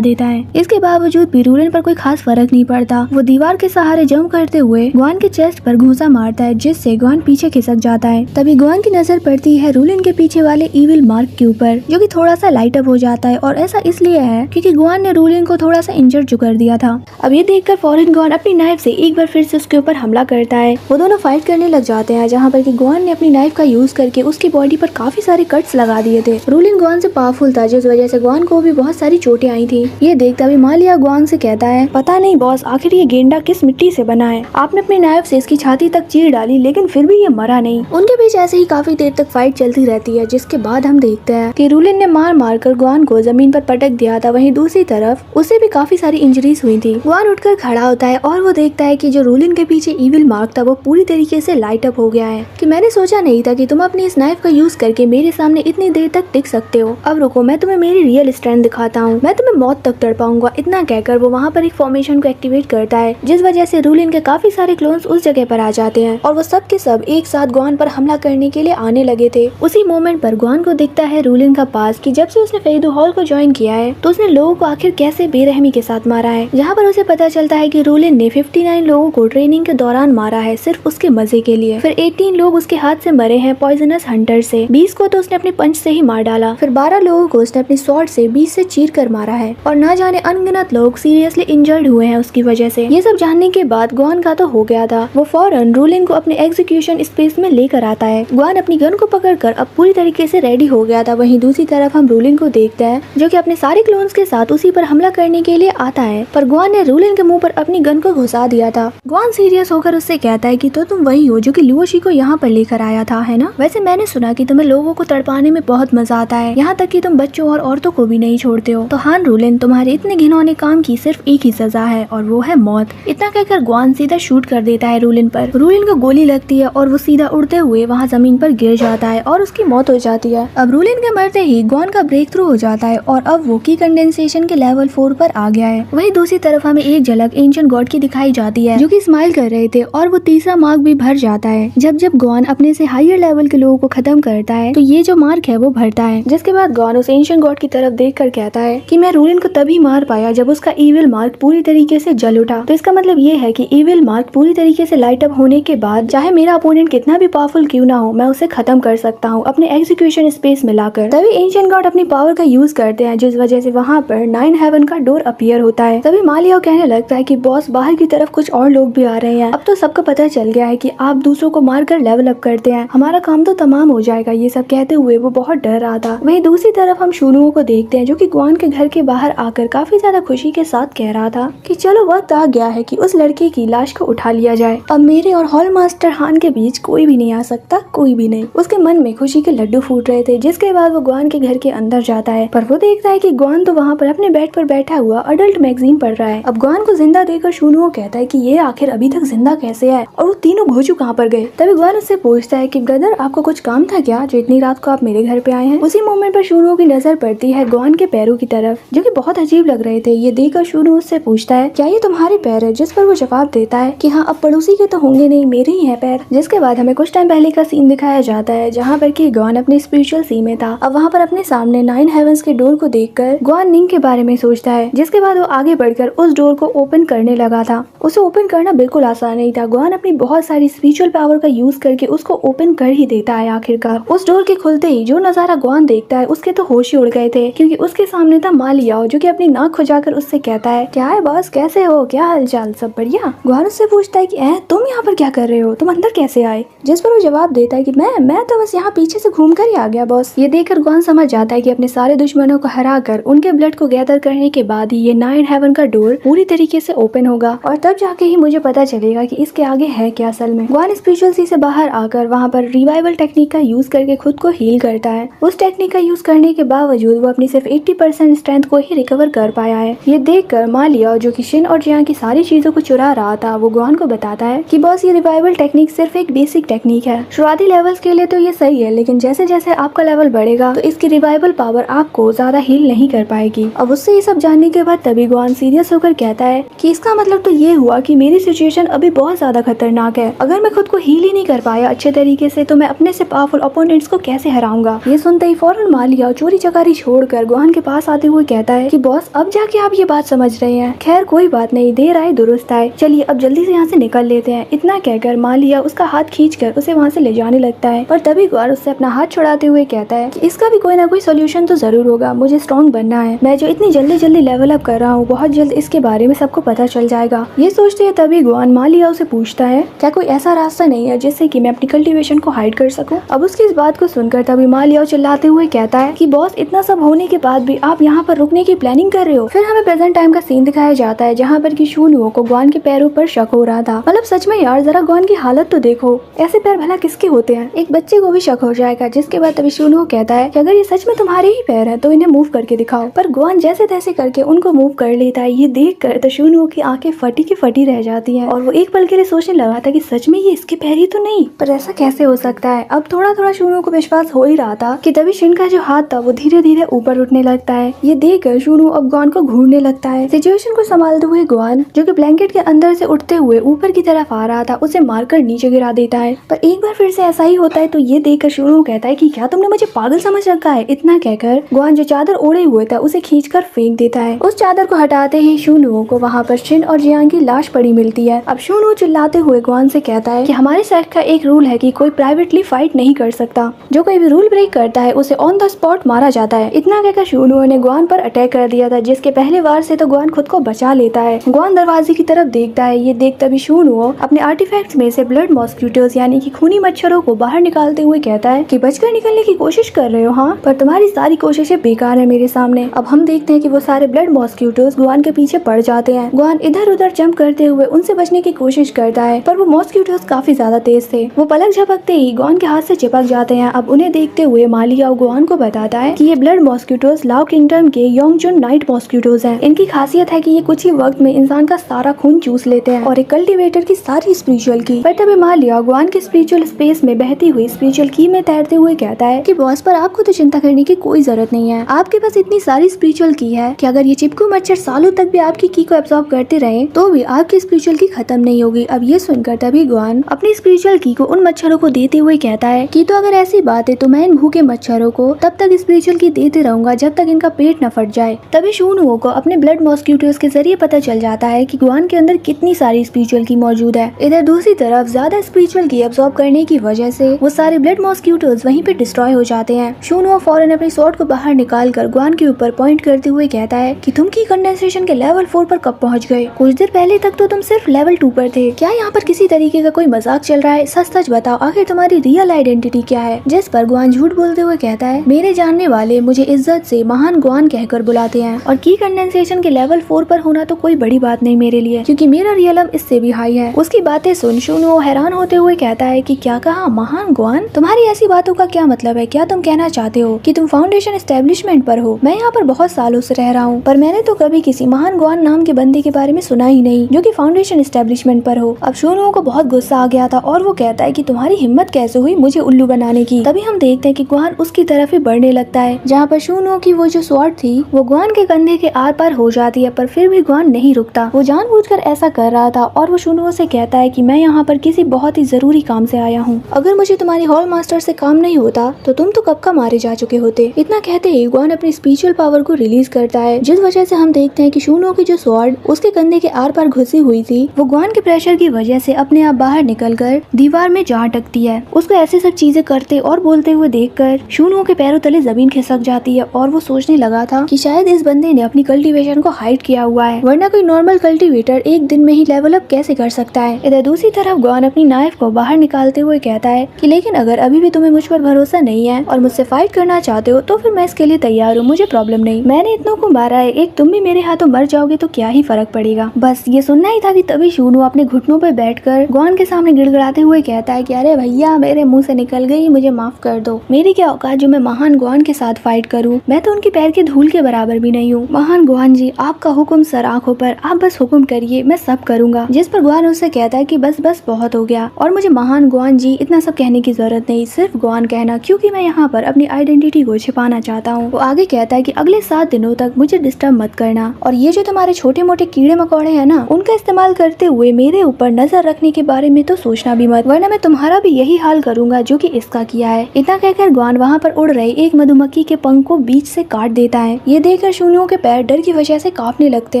देता है। इसके बावजूद भी रूलिन पर कोई खास फर्क नहीं पड़ता। वो दीवार के सहारे जंप करते हुए ग्वान के चेस्ट पर घूंसा मारता है जिससे ग्वान पीछे खिसक जाता है। तभी ग्वान की नजर पड़ती है रूलिन के पीछे वाले इविल मार्क के ऊपर, जो कि थोड़ा सा लाइट अप हो जाता है और ऐसा इसलिए है क्योंकि ग्वान ने रूलिन को थोड़ा सा इंजर्ड जो कर दिया था। अब ये देखकर फौरन ग्वान अपनी नाइफ से एक बार फिर से उसके ऊपर हमला करता है। वो दोनों फाइट करने लग जाते हैं जहाँ पर कि ग्वान ने अपनी नाइफ का यूज करके उसकी बॉडी पर काफी सारे कट्स लगा दिए थे। रूलिन ग्वान से पावरफुल था जिस वजह से ग्वान को भी बहुत सारी चोटें आई थी। ये देखता भी मालिया ग्वान से कहता है, पता नहीं बॉस आखिर ये गेंडा किस मिट्टी से बना है। आपने अपनी नाइफ से इसकी छाती तक चीर डाली लेकिन फिर भी ये मरा नहीं। उनके बीच ऐसे ही काफी देर तक फाइट चलती रहती है जिसके बाद हम देखते हैं कि रूलिन ने मार कर ग्वान को जमीन पर पटक दिया था। वहीं दूसरी तरफ उसे भी काफी सारी इंजरीज हुई थी। ग्वान उठकर खड़ा होता है और वो देखता है कि जो रूलिन के पीछे इविल मार्क था वो पूरी तरीके से लाइट अप हो गया है। कि मैंने सोचा नहीं था कि तुम अपनी इस नाइफ का यूज करके मेरे सामने इतनी देर तक टिक सकते हो। अब रुको, मैं तुम्हें मेरी रियल स्ट्रेंथ दिखाता हूँ, मैं तुम्हें मौत तक तड़पाऊंगा। इतना कहकर वो वहाँ पर एक फॉर्मेशन को एक्टिवेट करता है जिस वजह से रूलिन के काफी सारे क्लोन्स उस जगह पर आ जाते हैं और वो सब के सब एक साथ ग्वान पर हमला करने के लिए आने लगे थे। उसी मोमेंट पर ग्वान को दिखता है रूलिन का पास कि जब से उसने फेरिडो हॉल को ज्वाइन किया है तो उसने लोगों को आखिर कैसे बेरहमी के साथ मारा है। जहाँ पर उसे पता चलता है कि रूलिन ने 59 लोगों को ट्रेनिंग के दौरान मारा है सिर्फ उसके मजे के लिए। फिर 18 लोग उसके हाथ से मरे हैं पॉइजनस हंटर से, 20 को तो उसने अपने पंच से ही मार डाला। फिर 12 लोगों को उसने अपनी स्वॉर्ड से 20 से चीर कर मारा है और ना जाने अनगिनत लोग सीरियसली इंजर्ड हुए हैं उसकी वजह से। ये सब जानने के बाद ग्वान का तो हो गया था। वो फौरन रूलिन को अपने एग्जीक्यूशन स्पेस में लेकर आता है। ग्वान अपनी गन को पकड़कर अब पूरी तरीके से रेडी हो गया था। वहीं दूसरी तरफ हम रूलिन को देखते हैं जो कि अपने सारे क्लोन्स के साथ उसी पर हमला करने के लिए आता है, पर ग्वान ने रूलिन के मुंह पर अपनी गन को घुसा दिया था। ग्वान सीरियस होकर उससे कहता है कि तो तुम वही हो जो कि लुओशी को यहाँ पर लेकर आया था, है ना? वैसे मैंने सुना कि तुम्हें लोगों को तड़पाने में बहुत मजा आता है, यहाँ तक कि तुम बच्चों और औरतों को भी नहीं छोड़ते हो। तो हाँ रूलिन, तुम्हारे इतने घिनौने काम की सिर्फ एक ही सजा है और वो है मौत। इतना कहकर ग्वान सीधा शूट कर देता है रूलिन पर। रूलिन को गोली लगती है और वो सीधा उड़ते हुए वहाँ जमीन पर गिर जाता है और उसकी मौत हो जाती है। अब रूलिन के मरते ही ग्वान का ब्रेक थ्रू हो जाता है और अब वो की कंडेंसेशन के लेवल 4 पर आ गया है। वहीं दूसरी तरफ हमें एक झलक एंशिएंट गॉड की दिखाई जाती है जो कि स्माइल कर रहे थे और वो तीसरा मार्क भी भर जाता है। जब ग्वान अपने से हायर लेवल के लोगों को खत्म करता है तो ये जो मार्क है वो भरता है। जिसके बाद ग्वान उस एंशिएंट गॉड की तरफ देखकर कहता है कि मैं रूलिन को तभी मार पाया जब उसका इविल मार्क पूरी तरीके से जल उठा। तो इसका मतलब ये है कि इविल मार्क पूरी तरीके से लाइट अप होने के बाद चाहे मेरा अपोनेंट कितना भी पावरफुल क्यों ना हो, मैं उसे खत्म कर सकता हूँ अपने एग्जीक्यूशन स्पेस में लाकर। तभी एंशिएंट गॉड अपनी पावर का यूज करते हैं जिस वजह से वहाँ पर 9 हेवन का डोर अपीयर होता है। तभी मालिया कहने लगता है कि बॉस बाहर की तरफ कुछ और लोग भी आ रहे हैं। अब तो सबको पता चल गया है कि आप दूसरों को मारकर लेवल अप करते हैं, हमारा काम तो तमाम हो जाएगा। ये सब कहते हुए वो बहुत डर रहा था। वहीं दूसरी तरफ हम शूनुओं को देखते हैं जो कि ग्वान के घर के बाहर आकर काफी ज्यादा खुशी के साथ कह रहा था कि चलो वक्त आ गया है कि उस लड़के की लाश को उठा लिया जाए। अब मेरे और हॉल मास्टर हान के बीच कोई भी नहीं आ सकता, कोई भी नहीं। उसके मन में खुशी के लड्डू फूट रहे थे। जिसके बाद वो ग्वान के घर के अंदर जाता है पर वो देखता है कि ग्वान तो वहाँ पर अपने बेड पर बैठा हुआ अडल्ट मैगजीन पढ़ रहा है। अब ग्वान को जिंदा देखकर शूनुओ कहता है कि ये आखिर अभी तक जिंदा कैसे है और वो तीनों घोचू कहाँ पर गए। तभी ग्वान उससे पूछता है कि ब्रदर आपको कुछ काम था क्या जो इतनी रात को आप मेरे घर पे आए हैं। उसी मोमेंट पर शूनुओ की नजर पड़ती है ग्वान के पैरों की तरफ जो कि बहुत अजीब लग रहे थे। ये देखकर शूनुओ उससे पूछता है क्या ये तुम्हारे पैर है, जिस पर वो जवाब देता है कि हाँ अब पड़ोसी के तो होंगे नहीं, मेरे ही है पैर। जिसके बाद हमें कुछ टाइम पहले का सीन दिखाया जाता है जहाँ पर कि ग्वान अपने स्पिरिचुअल सी में था। अब वहाँ पर अपने सामने 9 हेवंस के डोर को देखकर ग्वान निंग के बारे में सोचता है। जिसके बाद वो आगे बढ़कर उस डोर को ओपन करने लगा था। उसे ओपन करना बिल्कुल आसान नहीं था। ग्वान अपनी बहुत सारी स्पिरिचुअल पावर का यूज करके उसको ओपन कर ही देता है। आखिरकार उस डोर के खुलते ही जो नजारा ग्वान देखता है उसके तो होश ही उड़ गए थे क्योंकि उसके सामने था मालियाओ जो कि अपनी नाक खुजाकर उससे कहता है क्या है बॉस, कैसे हो, क्या हालचाल, सब बढ़िया। ग्वान उससे पूछता है कि तुम यहाँ पर क्या कर रहे हो, तुम अंदर कैसे आए। जिस पर वो जवाब देता है कि मैं तो बस यहाँ पीछे से घूम कर ही आ गया बॉस। ये देखकर ग्वान समझ जाता है कि अपने सारे दुश्मनों को हराकर उनके ब्लड को गैदर करने के बाद ही ये 9 हेवन का डोर पूरी तरीके से ओपन होगा और तब जाके ही मुझे पता चलेगा कि इसके आगे है क्या असल में। ग्वान स्पिरिचुअल सी से बाहर आकर वहाँ पर रिवाइवल टेक्निक का यूज करके खुद को हील करता है। उस टेक्निक का यूज करने के बावजूद वो अपनी सिर्फ 80% स्ट्रेंथ को ही रिकवर कर पाया है। ये देखकर मालिया जो कि शिन और जियान की सारी चीजों को चुरा रहा था वो गुआन को बताता है कि बॉस ये रिवाइवल टेक्निक सिर्फ एक बेसिक टेक्निक है। शुरुआती लेवल्स के लिए तो ये सही है, लेकिन जैसे जैसे आपका लेवल बढ़ेगा तो इसकी रिवाइवल पावर आपको ज्यादा हील नहीं कर पाएगी। अब उससे ये सब जानने के बाद तभी गुआन सीरियस होकर कहता है कि इसका मतलब तो ये हुआ कि मेरी सिचुएशन अभी बहुत ज्यादा खतरनाक है। अगर मैं खुद को हील ही नहीं कर पाया अच्छे तरीके से तो मैं अपने से पावरफुल ओपोनेंट्स को कैसे हराऊंगा। ये सुनते ही फौरन मालिया चोरी चकारी छोड़कर गुआन के पास आते हुए कहता है कि बॉस अब जाके आप ये बात समझ रहे हैं। खैर कोई बात नहीं, देर आए दुरुस्त आए, चलिए अब जल्दी से यहाँ से निकल लेते हैं। इतना कहकर मालिया उसका हाथ खींचकर उसे वहाँ से ले जाने लगता है और तभी गुआन उससे अपना हाथ छुड़ाते हुए कहता है कि इसका भी कोई ना कोई सोल्यूशन तो जरूर होगा। मुझे स्ट्रॉन्ग बनना है। मैं जो इतनी जल्दी जल्दी लेवल अप कर रहा हूँ बहुत जल्द इसके बारे में सबको पता चल जाएगा। ये सोचते हुए तभी गुआन मालिया उसे पूछता है क्या कोई ऐसा रास्ता नहीं है जिससे कि मैं अपनी कल्टीवेशन को हाइड कर सकूं। अब उसकी इस बात को सुनकर तभी मालिया चिल्लाते हुए कहता है कि बॉस इतना सब होने के बाद भी आप यहाँ पर रुकने की प्लानिंग कर रहे हो। फिर हमें प्रेजेंट टाइम का सीन दिखाया जाता है जहाँ पर कि शूनुओ को गुआन के पैरों पर शक हो रहा था। मतलब सच में यार जरा गुआन की हालत तो देखो, ऐसे पैर भला किसके होते हैं। एक बच्चे को भी शक हो जाएगा। जिसके बाद तभी शूनुओ कहता है कि अगर ये सच में तुम्हारे ही पैर है तो इन्हें मूव करके दिखाओ। पर गुआन जैसे तैसे करके उनको मूव कर लेता है। ये देख कर तो शूनुओ की आंखें फटी की फटी रह जाती है और वो एक पल के लिए सोचने लगा था कि सच में ये इसके पैर ही तो नहीं, पर ऐसा कैसे हो सकता है। अब थोड़ा थोड़ा शूनुओ को विश्वास हो ही रहा था कि तभी शिन का जो हाथ था वो धीरे धीरे ऊपर उठने लगता है। ये देख कर शूनुओ अब गुआन को घूरने लगता है। सिचुएशन को संभालते हुए गुआन जो कि ब्लैंकेट के अंदर से उठते हुए ऊपर की तरफ आ रहा था उसे मारकर नीचे गिरा देता है। पर एक बार फिर से ऐसा ही होता है तो ये देखकर शूनुओ कहता है कि क्या तुमने मुझे पागल समझ रखा है। इतना कहकर गुआन जो चादर ओढ़े हुए था उसे खींचकर फेंक देता है। उस चादर को हटाते ही शूनुओ को वहाँ पर शिन और जियांग की लाश पड़ी मिलती है। अब शूनुओ चिल्लाते हुए गुआन से कहता है कि हमारे सेक्ट का एक रूल है कि कोई प्राइवेटली फाइट नहीं कर सकता। जो कोई भी रूल ब्रेक करता है उसे ऑन द स्पॉट मारा जाता है। इतना कहकर शूनुओ ने गुआन पर अटैक कर दिया था, जिसके पहले वार से तो गुआन खुद को बचा लेता है। गुआन दरवाजे की तरफ देखता है। ये देख तभी शूनुओ अपने आर्टिफैक्ट्स में से ब्लड मॉस्किटोज यानी कि खूनी मच्छरों को बाहर निकालते हुए कहता है कि बचकर निकलने की कोशिश कर रहे हो हाँ, पर तुम्हारी सारी कोशिशें बेकार है मेरे सामने। अब हम देखते हैं कि वो सारे ब्लड मॉस्किटोज गुआन के पीछे पड़ जाते हैं। गुआन इधर उधर जंप करते हुए उनसे बचने की कोशिश करता है, पर वो मॉस्किटोज काफी ज्यादा तेज थे। वो पलक झपकते ही गुआन के हाथ से चिपक जाते हैं। अब उन्हें देखते हुए मालिया गुआन को बताता है कि ये ब्लड मॉस्किटोज लाओ किंगडम के योंगजुन नाइट मॉस्किटोज हैं। इनकी खासियत है कि ये कुछ ही वक्त में इंसान का सारा खून चूस लेते हैं और एक कल्टीवेटर की सारी स्पिरिचुअल की। पर तभी मालिया गुआन के स्पिरिचुअल स्पेस में बहती हुई स्पिरिचुअल की में तैरते हुए कहता है कि बॉस पर आपको तो चिंता करने की कोई जरूरत नहीं है। आपके पास इतनी सारी स्पिरिचुअल की है कि अगर ये चिपकू मच्छर सालों तक भी आपकी की को एब्जॉर्ब करते रहे तो भी आपकी स्पिरिचुअल की खत्म नहीं होगी। अब ये सुनकर तभी गुआन अपनी स्पिरिचुअल की को उन मच्छरों को देते हुए कहता है कि तो अगर ऐसी बात है तो मैं इन भूखे मच्छरों को तब तक स्पिरिचुअल की देते रहूंगा जब तक इनका पेट न फट जाए। तभी शूनुओ को अपने ब्लड मॉस्किटोज के जरिए पता चल जाता है कि गुआन के अंदर कितनी सारी स्पिरिचुअल की मौजूद है। इधर दूसरी तरफ ज्यादा स्पिरिचुअल की एब्जॉर्ब करने की वजह से वो सारे ब्लड मॉस्किटोज वहीं पे डिस्ट्रॉय हो जाते हैं। शूनुओ फौरन अपनी स्वॉर्ड को बाहर निकालकर गुआन के ऊपर पॉइंट करते हुए कहता है कि तुम की कंडेंसेशन के लेवल 4 पर कब पहुंच गए? कुछ देर पहले तक तो तुम सिर्फ लेवल 2 पर थे। क्या यहाँ पर किसी तरीके का कोई मजाक चल रहा है? सच सच बताओ आखिर तुम्हारी रियल आइडेंटिटी क्या है? जिस पर गुआन झूठ बोलते हुए कहता है मेरे जानने वाले मुझे इज्जत से महान गुआन कहकर बुलाते हैं और की कंडेंसेशन के लेवल 4 पर होना तो कोई बड़ी बात नहीं मेरे लिए, क्योंकि मेरा रियलम इससे भी हाई है। उसकी बातें सुन शूनुओ हैरान होते हुए कहता है कि क्या कहा महान गुआन? तुम्हारी ऐसी बातों का क्या मतलब है? क्या तुम कहना चाहते हो कि तुम फाउंडेशन एस्टेब्लिशमेंट पर हो? मैं यहाँ पर बहुत सालों से रह रहा हूँ पर मैंने तो कभी किसी महान गुआन नाम के बंदे के बारे में सुना ही नहीं जो कि फाउंडेशन एस्टेब्लिशमेंट पर हो। अब शूनुओ को बहुत गुस्सा आ गया था और वो कहता है कि तुम्हारी हिम्मत कैसे हुई मुझे उल्लू बनाने की। तभी हम देखते हैं कि गुआन उसकी तरफ ही बढ़ने लगता है जहाँ पर शूनुओ की वो जो स्वॉर्ड थी वो गुआन के कंधे के आर पार हो जाती है, पर फिर भी गुआन नहीं रुकता। वो जानबूझकर ऐसा कर रहा था और वो शूनुओ से कहता है कि मैं यहाँ पर किसी बहुत ही जरूरी काम से आया हूँ। अगर मुझे तुम्हारी हॉल मास्टर से काम नहीं होता तो तुम तो कब का मारे जा चुके होते। इतना कहते ही गुआन अपनी स्पिरिचुअल पावर को रिलीज करता है, जिस वजह से हम देखते हैं कि शूनुओ की जो स्वॉर्ड उसके कंधे के आर पार घुसी हुई थी वो गुआन के प्रेशर की वजह से अपने आप बाहर निकलकर दीवार में जा अटकती है। उसको ऐसे सब चीजें करते और बोलते हुए देखकर शूनुओ के पैरों तले जमीन खिसक जाती है और वो सोचने लगा था कि शायद इस बंदे ने अपनी कल्टीवेशन को हाइड किया हुआ है, वरना कोई नॉर्मल कल्टीवेटर एक दिन में ही लेवल अप कैसे कर सकता है। इधर दूसरी तरफ गुआन अपनी नाइफ को बाहर निकालते हुए कहता है कि लेकिन अगर अभी भी तुम्हें मुझ पर भरोसा नहीं है और मुझसे फाइट करना चाहते हो तो फिर मैं इसके लिए तैयार हूँ, मुझे प्रॉब्लम नहीं। मैंने इतनों को मारा है, एक तुम भी मेरे हाथों मर जाओगे तो क्या ही फर्क पड़ेगा। बस ये सुनना ही था कि तभी शूनुओ अपने घुटनों पर बैठकर गुआन के सामने गिड़गिड़ाते हुए कहता है कि अरे भैया मेरे मुंह से निकल गई, मुझे माफ कर दो। मेरी क्या औकात जो मैं महान गुआन के साथ फाइट करूँ, मैं तो उनके पैर की धूल के बराबर भी नहीं हूँ। महान गुआन जी आपका हुक्म सर आंखों ऊपर आप बस हुक्म करिए, मैं सब करूंगा। जिस पर ग्वान उससे कहता है कि बस बस बहुत हो गया और मुझे महान ग्वान जी इतना सब कहने की जरूरत नहीं, सिर्फ ग्वान कहना, क्योंकि मैं यहाँ पर अपनी आइडेंटिटी को छिपाना चाहता हूँ। वो आगे कहता है कि अगले 7 दिनों तक मुझे डिस्टर्ब मत करना और ये जो तुम्हारे छोटे मोटे कीड़े मकोड़े हैं ना, उनका इस्तेमाल करते हुए मेरे ऊपर नजर रखने के बारे में तो सोचना भी मत, वरना मैं तुम्हारा भी यही हाल करूंगा जो कि इसका किया है। इतना कहकर ग्वान वहाँ पर उड़ रहे एक मधुमक्खी के पंख को बीच से काट देता है। ये देखकर शून्यों के पैर डर की वजह से कांपने लगते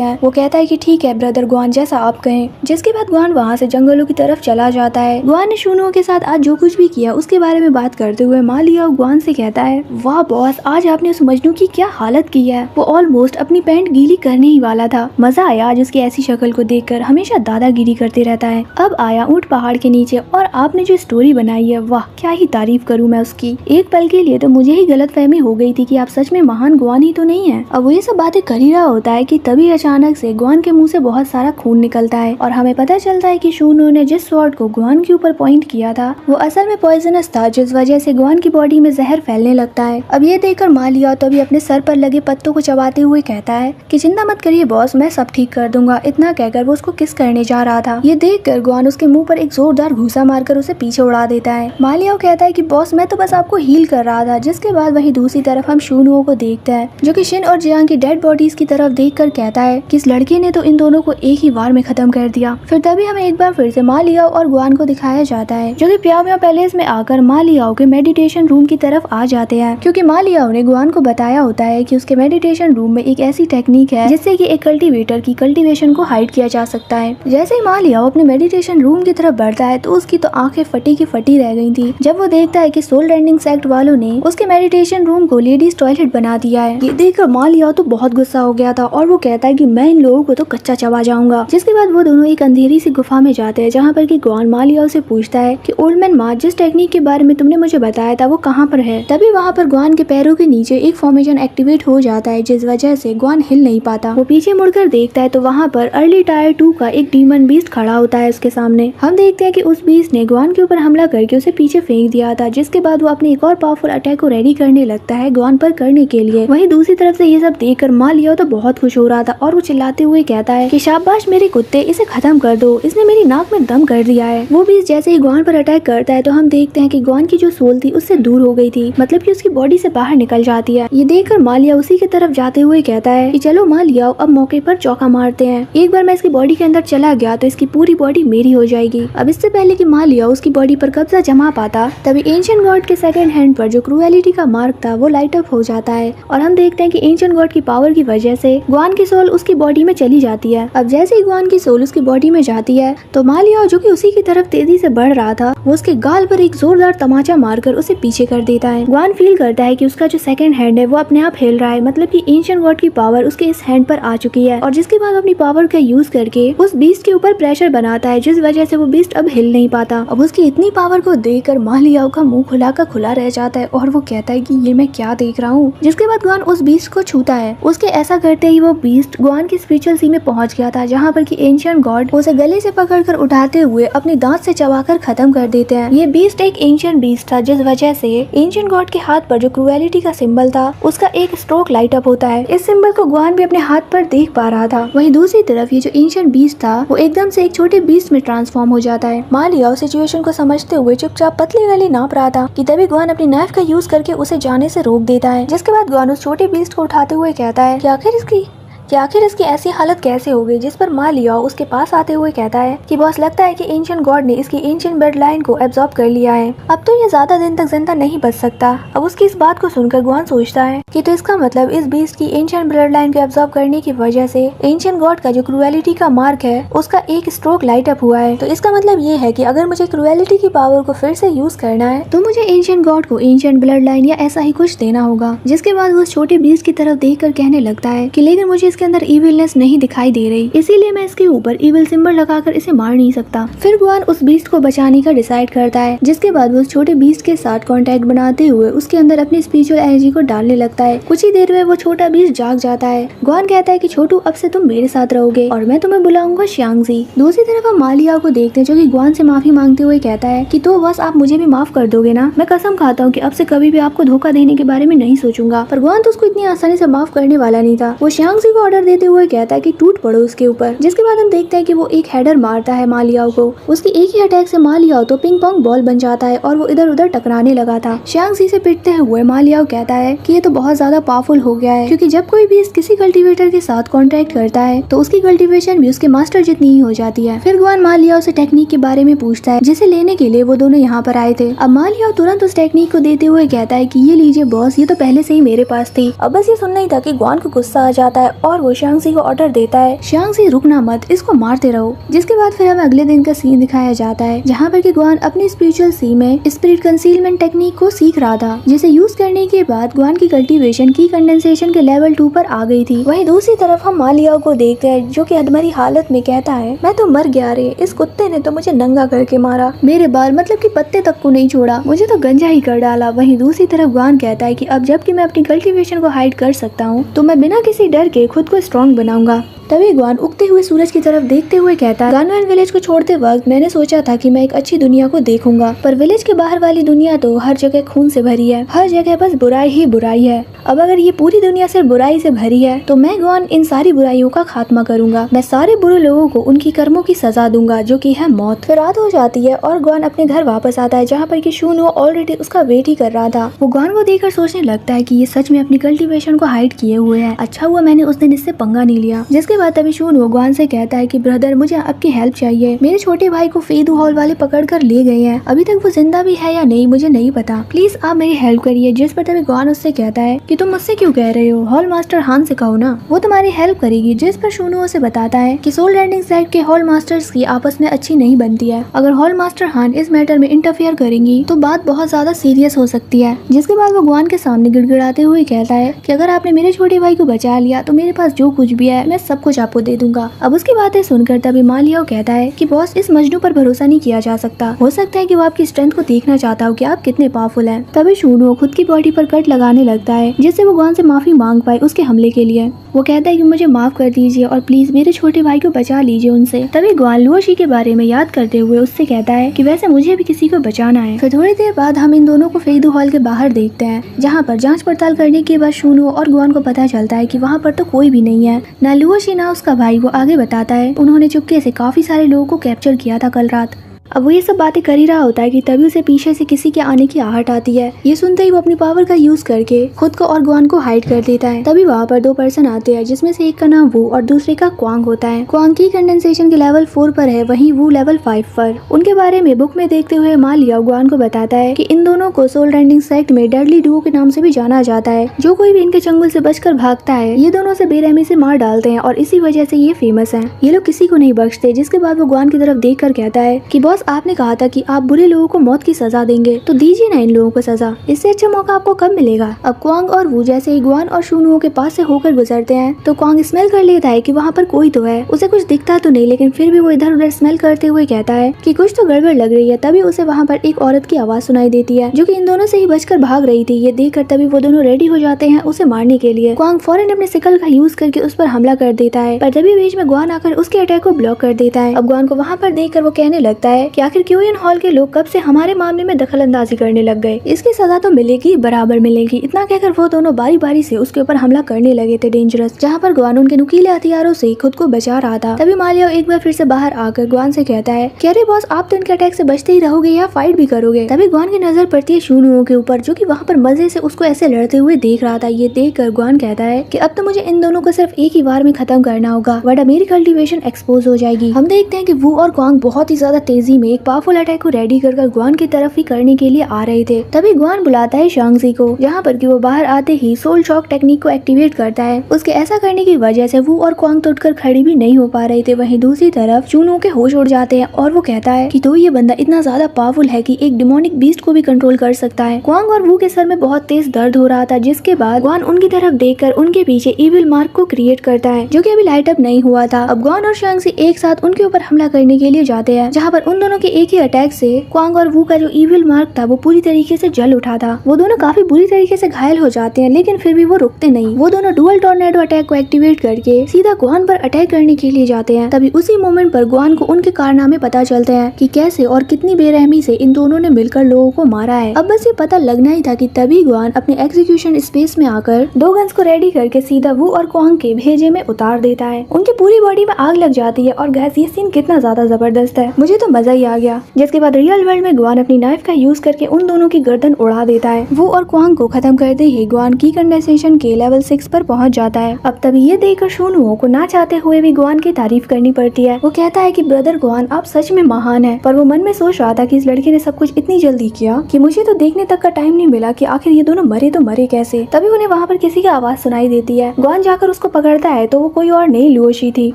हैं। वो कहता है कि ठीक है ब्रदर ग्वान, जैसा आप कहें। जिसके बाद ग्वान वहाँ से जंगलों की तरफ चला जाता है। ग्वान ने शून्यों के साथ आज जो कुछ भी किया उसके बारे में बात करते हुए मालिया ग्वान से कहता है, वाह बॉस, आज आपने उस मजनू की क्या हालत की है। वो ऑलमोस्ट अपनी पैंट गीली करने ही वाला था। मजा आया आज उसकी ऐसी शक्ल को देखकर, हमेशा दादागिरी करते रहता है। अब आया ऊंट पहाड़ के नीचे और आपने जो स्टोरी बनाई है, वाह क्या ही तारीफ करूं मैं उसकी। एक पल के लिए तो मुझे ही गलतफहमी हो गई थी कि आप सच में महान ग्वान ही तो नहीं है। अब वो ये सब बातें कर ही रहा होता है कि तभी अचानक से ग्वान के मुंह से बहुत सारा खून निकलता है और हमें पता चलता है कि शून्यो ने जिस स्वॉर्ड को ग्वान के ऊपर पॉइंट किया था वो असल में पॉइजनस था, जिस वजह से ग्वान की बॉडी में जहर फैलने लगता है। अब ये देखकर मालिया तभी अपने सर पर लगे पत्तों को चबाते हुए कहता है कि चिंता मत करिए बॉस, मैं सब ठीक कर दूंगा। इतना कहकर वो उसको किस करने जा रहा था। ये देखकर ग्वान उसके मुंह पर एक जोरदार घूसा मारकर उसे पीछे उड़ा देता है। मालिया कहता है कि बॉस मैं तो बस आपको हील कर रहा था। जिसके बाद वहीं दूसरी तरफ हम शून्यो को देखते हैं जो कि शिन और जियांग की डेड बॉडीज की तरफ देखकर कहता है कि इस लड़के ने तो इन दोनों को एक ही वार में खत्म कर दिया। फिर तभी हमें एक बार फिर से मालिया और ग्वान को दिखाया जाता है जो कि प्याओ पैलेस में आकर मालियाओ के मेडिटेशन रूम की तरफ आ जाते हैं, क्योंकि मालियाओ ने ग्वान को बताया होता है कि उसके मेडिटेशन रूम में एक ऐसी टेक्निक है जिससे कि एक कल्टीवेटर की कल्टीवेशन को हाइड किया जा सकता है। जैसे ही मालियाओ अपने मेडिटेशन रूम की तरफ बढ़ता है तो उसकी तो आंखें फटी की फटी रह गई थी जब वो देखता है कि सोल रेंडिंग सेक्ट वालों ने उसके मेडिटेशन रूम को लेडीज टॉयलेट बना दिया है। ये देखकर मालियाओ तो बहुत गुस्सा हो गया था और वो कहता है कि मैं इन लोगों को तो कच्चा चबा जाऊंगा। जिसके बाद वो दोनों एक अंधेरी सी गुफा में जाते हैं जहाँ पर कि ग्वान मालियाओ से पूछता है कि ओल्ड मैन माँ, जिस टेक्निक के बारे में तुमने मुझे बताया था वो कहाँ पर है। तभी वहाँ पर ग्वान के पैरों के नीचे एक फॉर्मेशन एक्टिवेट हो जाता है जिस वजह से ग्वान हिल नहीं पाता। वो पीछे मुड़कर देखता है तो वहाँ पर अर्ली टायर 2 का एक डीमन बीस्ट खड़ा होता है उसके सामने। हम देखते हैं कि उस बीस्ट ने ग्वान के ऊपर हमला करके उसे पीछे फेंक दिया था। जिसके बाद वो अपने एक और पावरफुल अटैक को रेडी करने लगता है ग्वान पर करने के लिए। वहीं दूसरी तरफ से ये सब देखकर मालिया तो बहुत खुश हो रहा था और वो चिल्लाते हुए कहता है कि शाबाश मेरे कुत्ते, इसे खत्म कर दो, इसने मेरी नाक में दम कर दिया है। वो बीस्ट जैसे ही ग्वान पर अटैक करता है तो हम देखते हैं कि ग्वान की जो सोल थी उससे दूर हो गई थी, मतलब कि उसकी बॉडी से बाहर निकल जाती है। ये देखकर मालिया उसी की तरफ जाते हुए कहता है कि चलो मालिया अब मौके पर चौका मारते हैं। एक बार मैं इसकी बॉडी के अंदर चला गया तो इसकी पूरी बॉडी मेरी हो जाएगी। अब इससे पहले कि मालिया उसकी बॉडी पर कब्जा जमा पाता तभी एंशिएंट गॉड के सेकंड हैंड पर जो क्रुएलिटी का मार्क था वो लाइट अप हो जाता है और हम देखते हैं कि एंशिएंट गॉड की पावर की वजह से ग्वान की सोल उसकी बॉडी में चली जाती है। अब जैसे ही ग्वान की सोल उसकी बॉडी में जाती है तो मालिया जो कि उसी की तरफ तेजी से बढ़ रहा था वो उसके गाल पर एक जोरदार तमाचा मारकर उसे पीछे कर देता है। ग्वान फील करता है कि उसका जो सेकंड हैंड है वो अपने आप हिल रहा है, मतलब कि एंशिएंट गॉड की पावर उसके इस हैंड पर आ चुकी है और जिसके बाद अपनी पावर का यूज करके उस बीस्ट के ऊपर प्रेशर बनाता है जिस वजह से वो बीस्ट अब हिल नहीं पाता। अब उसकी इतनी पावर को देखकर मालिया का मुंह खुला का खुला रह जाता है और वो कहता है कि ये मैं क्या देख रहा हूँ। जिसके बाद ग्वान उस बीस्ट को छूता है। उसके ऐसा करते ही वो बीस्ट ग्वान की स्पिरिचुअल सी में पहुंच गया था जहाँ पर कि एंशिएंट गॉड उसे गले से पकड़कर उठाते हुए अपने दांत से चबाकर खत्म कर देते हैं। ये बीस्ट एक एंशिएंट बीस्ट था जिस वजह से एंशिएंट गॉड के हाथ पर जो क्रुएलिटी का सिंबल था उसका एक स्ट्रोक लाइट अप होता है। इस सिंबल को ग्वान भी अपने हाथ पर देख पा रहा था। वहीं दूसरी तरफ ये जो एंशिएंट बीस्ट था वो एकदम से एक छोटे बीस्ट में ट्रांसफॉर्म हो जाता है। मालिया सिचुएशन को समझते हुए चुपचाप पतली गली नाप रहा था कि तभी ग्वान अपनी नाइफ का यूज करके उसे जाने से रोक देता है। जिसके बाद ग्वान उस छोटे बीस्ट को उठाते हुए कहता है कि आखिर इसकी ऐसी हालत कैसे हो गई। जिस पर मालिया उसके पास आते हुए कहता है कि बॉस लगता है कि एंशिएंट गॉड ने इसकी एंशिएंट ब्लड लाइन को एब्जॉर्ब कर लिया है, अब तो ये ज्यादा दिन तक जिंदा नहीं बच सकता। अब उसकी इस बात को सुनकर ग्वान सोचता है कि तो इसका मतलब इस बीस्ट की एंशिएंट ब्लड लाइन को एब्जॉर्ब करने की वजह से एंशिएंट गॉड का जो क्रुएलिटी का मार्क है उसका एक स्ट्रोक लाइट अप हुआ है। तो इसका मतलब ये है कि अगर मुझे क्रुएलिटी की पावर को फिर से यूज करना है तो मुझे एंशिएंट गॉड को एंशिएंट ब्लड लाइन या ऐसा ही कुछ देना होगा। जिसके बाद वो छोटे बीस्ट की तरफ देख कर कहने लगता है कि लेकिन मुझे इसके अंदर इविलनेस नहीं दिखाई दे रही, इसीलिए मैं इसके ऊपर इविल सिंबल लगाकर इसे मार नहीं सकता। फिर ग्वान उस बीस्ट को बचाने का डिसाइड करता है। जिसके बाद वो उस छोटे बीस्ट के साथ कांटेक्ट बनाते हुए उसके अंदर अपनी स्पिरिचुअल एनर्जी को डालने लगता है। कुछ ही देर में वो छोटा बीस्ट जाग जाता है। ग्वान कहता है कि छोटू अब से तुम मेरे साथ रहोगे और मैं तुम्हें बुलाऊंगा श्यांगजी। दूसरी तरफ हम मालिया को देखते हैं जो कि ग्वान से माफी मांगते हुए कहता है कि तो बस आप मुझे भी माफ कर दोगे ना। मैं कसम खाता हूँ कि अब से कभी भी आपको धोखा देने के बारे में नहीं सोचूंगा। पर ग्वान तो उसको इतनी आसानी से माफ करने वाला नहीं था। वो श्यांगजी को ऑर्डर देते हुए कहता है कि टूट पड़ो उसके ऊपर। जिसके बाद हम देखते हैं कि वो एक हेडर मारता है मा लियाओ को। उसकी एक ही अटैक से मा लियाओ तो पिंग पोंग बॉल बन जाता है और वो इधर उधर टकराने लगा था। शांग सी से पिटते हुए मा लियाओ कहता है कि ये तो बहुत ज्यादा पावरफुल हो गया है, क्योंकि जब कोई भी किसी कल्टीवेटर के साथ कॉन्ट्रैक्ट करता है तो उसकी कल्टीवेशन भी उसके मास्टर जितनी ही हो जाती है। फिर गुआन मा लियाओ से टेक्निक के बारे में पूछता है जिसे लेने के लिए वो दोनों यहाँ पर आए थे। अब मा लियाओ तुरंत उस टेक्निक को देते हुए कहता है कि ये लीजिए बॉस, ये तो पहले से ही मेरे पास थी। अब बस ये सुनना ही था कि गुआन को गुस्सा आ जाता है और वो शांग सी को ऑर्डर देता है, शांग सी रुकना मत, इसको मारते रहो। जिसके बाद फिर हमें अगले दिन का सीन दिखाया जाता है जहाँ पर कि गुआन अपनी स्पिरिचुअल सी में स्पिरिट कंसीलमेंट टेक्निक को सीख रहा था, जिसे यूज करने के बाद गुआन की कल्टीवेशन की कंडेंसेशन के लेवल 2 पर आ गई थी। वहीं दूसरी तरफ हम मा लियाओ को देखते हैं जो कि अधमरी हालत में कहता है, मैं तो मर गया रे, इस कुत्ते ने तो मुझे नंगा करके मारा, मेरे बाल मतलब कि पत्ते तक को नहीं छोड़ा, मुझे तो गंजा ही कर डाला। वहीं दूसरी तरफ गुआन कहता है कि अब जबकि मैं अपनी कल्टीवेशन को हाइड कर सकता हूँ तो मैं बिना किसी डर के खुद को स्ट्रॉन्ग बनाऊंगा। तभी गुआन उगते हुए सूरज की तरफ देखते हुए कहता है, गानवेन विलेज को छोड़ते वक्त मैंने सोचा था कि मैं एक अच्छी दुनिया को देखूंगा, पर विलेज के बाहर वाली दुनिया तो हर जगह खून से भरी है, हर जगह बस बुराई ही बुराई है। अब अगर ये पूरी दुनिया सिर्फ बुराई से भरी है तो मैं गुआन इन सारी बुराइयों का खात्मा करूंगा, मैं सारे बुरे लोगों को उनकी कर्मों की सजा दूंगा जो कि है मौत। फिर रात हो जाती है और गुआन अपने घर वापस आता है जहाँ पर कि शूनो ऑलरेडी उसका वेट ही कर रहा था। वो गुआन को देखकर सोचने लगता है कि ये सच में अपनी कल्टीवेशन को हाइड किए हुए है, अच्छा हुआ मैंने उस दिन इससे पंगा नहीं लिया। जिसके बाद तभी शूनो गुआन से कहता है कि ब्रदर मुझे आपकी हेल्प चाहिए, मेरे छोटे भाई को फेदू हॉल वाले पकड़ कर ले गए हैं, अभी तक वो जिंदा भी है या नहीं मुझे नहीं पता, प्लीज आप मेरी हेल्प करिए। जिस पर तभी गुआन उससे कहता है कि तुम मुझसे क्यों कह रहे हो, हॉल मास्टर हान से कहो ना, वो तुम्हारी हेल्प करेगी। जिस पर शूनो उसे बताता है कि सोल लैंडिंग साइड के हॉल मास्टर्स की आपस में अच्छी नहीं बनती है, अगर हॉल मास्टर हान इस मैटर में इंटरफेयर करेंगी तो बात बहुत ज्यादा सीरियस हो सकती है। जिसके बाद वो गुआन के सामने गिड़गिड़ाते हुए कहता है कि अगर आपने मेरे छोटे भाई को बचा लिया तो मेरे पास जो कुछ भी है मैं सब कुछ आपको दे दूंगा। अब उसकी बातें सुनकर तभी मा लियाओ कहता है कि बॉस इस मजनू पर भरोसा नहीं किया जा सकता, हो सकता है कि वो आपकी स्ट्रेंथ को देखना चाहता हो कि आप कितने पावरफुल हैं। तभी शूनो खुद की बॉडी पर कट लगाने लगता है जिससे वो गुआन से माफी मांग पाए उसके हमले के लिए। वो कहता है कि मुझे माफ कर दीजिए और प्लीज मेरे छोटे भाई को बचा लीजिए उनसे। तभी गुआन लुओशी के बारे में याद करते हुए उससे कहता है कि वैसे मुझे भी किसी को बचाना है। फिर थोड़ी देर बाद हम इन दोनों को फेदू हॉल के बाहर देखते हैं जहाँ पर जांच पड़ताल करने के बाद शूनो और गुआन को पता चलता है कि वहाँ पर तो कोई भी नहीं है, ना लुओशी ना उसका भाई। वो आगे बताता है उन्होंने चुपके से काफी सारे लोगों को कैप्चर किया था कल रात। अब वो ये सब बातें कर ही रहा होता है कि तभी उसे पीछे से किसी के आने की आहट आती है। ये सुनते ही वो अपनी पावर का यूज करके खुद को और गुआन को हाइड कर देता है। तभी वहाँ पर दो पर्सन आते हैं जिसमें से एक का नाम वू और दूसरे का क्वांग होता है। क्वांग की कंडेंसेशन के लेवल 4 पर है, वहीं वू लेवल 5 पर। उनके बारे में बुक में देखते हुए मा लियाओ गुआन को बताता है कि इन दोनों को सोल लैंडिंग सेक्ट में डेडली डुओ के नाम से भी जाना जाता है। जो कोई भी इनके चंगुल से बचकर भागता है ये दोनों से बेरहमी से मार डालते हैं और इसी वजह से ये फेमस है। ये लोग किसी को नहीं बख्शते। जिसके बाद वो गुआन की तरफ देख कर कहता है कि बॉस आपने कहा था कि आप बुरे लोगों को मौत की सजा देंगे, तो दीजिए ना इन लोगों को सजा, इससे अच्छा मौका आपको कब मिलेगा। अब क्वांग और वू जैसे ही गुआन और शूनुओं के पास से होकर गुजरते हैं तो क्वांग स्मेल कर लेता है कि वहाँ पर कोई तो है। उसे कुछ दिखता तो नहीं लेकिन फिर भी वो इधर उधर स्मेल करते हुए कहता है कि कुछ तो गड़बड़ लग रही है। तभी उसे वहाँ पर एक औरत की आवाज सुनाई देती है जो कि इन दोनों से ही बचकर भाग रही थी। ये देखकर तभी वो दोनों रेडी हो जाते हैं उसे मारने के लिए। क्वांग फौरन अपने सिकल का यूज करके उस पर हमला कर देता है, पर तभी बीच में गुआन आकर उसके अटैक को ब्लॉक कर देता है। अब गुआन को वहाँ पर देखकर वो कहने लगता है कि आखिर क्यों इन हॉल के लोग कब से हमारे मामले में दखल अंदाजी करने लग गए, इसकी सजा तो मिलेगी, बराबर मिलेगी। इतना कहकर वो दोनों बारी बारी से उसके ऊपर हमला करने लगे थे डेंजरस, जहाँ पर गुआन उनके नुकीले हथियारों से खुद को बचा रहा था। तभी मा लियाओ एक बार फिर से बाहर आकर गुआन से कहता है कि अरे बॉस आप तो इनके अटैक से बचते ही रहोगे या फाइट भी करोगे। तभी गुआन की नजर पड़ती है शूनुओं के ऊपर जो कि वहाँ पर मजे से उसको ऐसे लड़ते हुए देख रहा था। ये देख कर गुआन कहता है कि अब तो मुझे इन दोनों को सिर्फ एक ही बार में खत्म करना होगा वरना मेरी कल्टीवेशन एक्सपोज हो जाएगी। हम देखते हैं कि वू और क्वांग बहुत ही ज्यादा तेजी में एक पावरफुल अटैक को रेडी कर गुआन की तरफ ही करने के लिए आ रहे थे। तभी गुआन बुलाता है शांगजी को, जहाँ पर कि वो बाहर आते ही सोल शॉक टेक्निक को एक्टिवेट करता है। उसके ऐसा करने की वजह से वू और क्वांग तो उठकर खड़ी भी नहीं हो पा रहे थे। वहीं दूसरी तरफ चूनों के होश उड़ जाते हैं और वो कहता है कि तो ये बंदा इतना ज्यादा पावरफुल है कि एक डिमोनिक बीस्ट को भी कंट्रोल कर सकता है। क्वांग और वू के सर में बहुत तेज दर्द हो रहा था, जिसके बाद गुआन उनकी तरफ देखकर उनके पीछे इविल मार्क को क्रिएट करता है जो कि अभी लाइट अप नहीं हुआ था। अब गुआन और शांगजी एक साथ उनके ऊपर हमला करने के लिए जाते हैं, जहाँ पर उन दोनों के एक ही अटैक से क्वांग और वू का जो इविल मार्क था वो पूरी तरीके से जल उठा था। वो दोनों काफी बुरी तरीके से घायल हो जाते हैं, लेकिन फिर भी वो रुकते नहीं। वो दोनों डुअल टॉर्नेडो अटैक को एक्टिवेट करके सीधा गुआन पर अटैक करने के लिए जाते हैं। तभी उसी मोमेंट पर गुआन को उनके कारनामे पता चलते हैं कि कैसे और कितनी बेरहमी से इन दोनों ने मिलकर लोगों को मारा है। अब बस ये पता लगना ही था कि तभी गुआन अपने एग्जीक्यूशन स्पेस में आकर 2 गन्स को रेडी करके सीधा वू और क्वांग के भेजे में उतार देता है। उनकी पूरी बॉडी में आग लग जाती है और गैस ये सीन कितना ज्यादा जबरदस्त है, मुझे तो मजा ही आ गया। जिसके बाद रियल वर्ल्ड में गुआन अपनी नाइफ का यूज करके उन दोनों की गर्दन उड़ा देता है। वो और क्वांग को खत्म करते ही गुआन की कंडेंसेशन के लेवल 6 पर पहुंच जाता है। अब तभी ये देखकर शूनुओ को ना चाहते हुए भी गुआन की तारीफ करनी पड़ती है। वो कहता है कि ब्रदर गुआन आप सच में महान है, पर वो मन में सोच रहा था कि इस लड़के ने सब कुछ इतनी जल्दी किया कि मुझे तो देखने तक का टाइम नहीं मिला कि आखिर ये दोनों मरे तो मरे कैसे। तभी उन्हें वहाँ पर किसी की आवाज सुनाई देती है। गुआन जाकर उसको पकड़ता है तो वो कोई और नहीं लुओशी थी।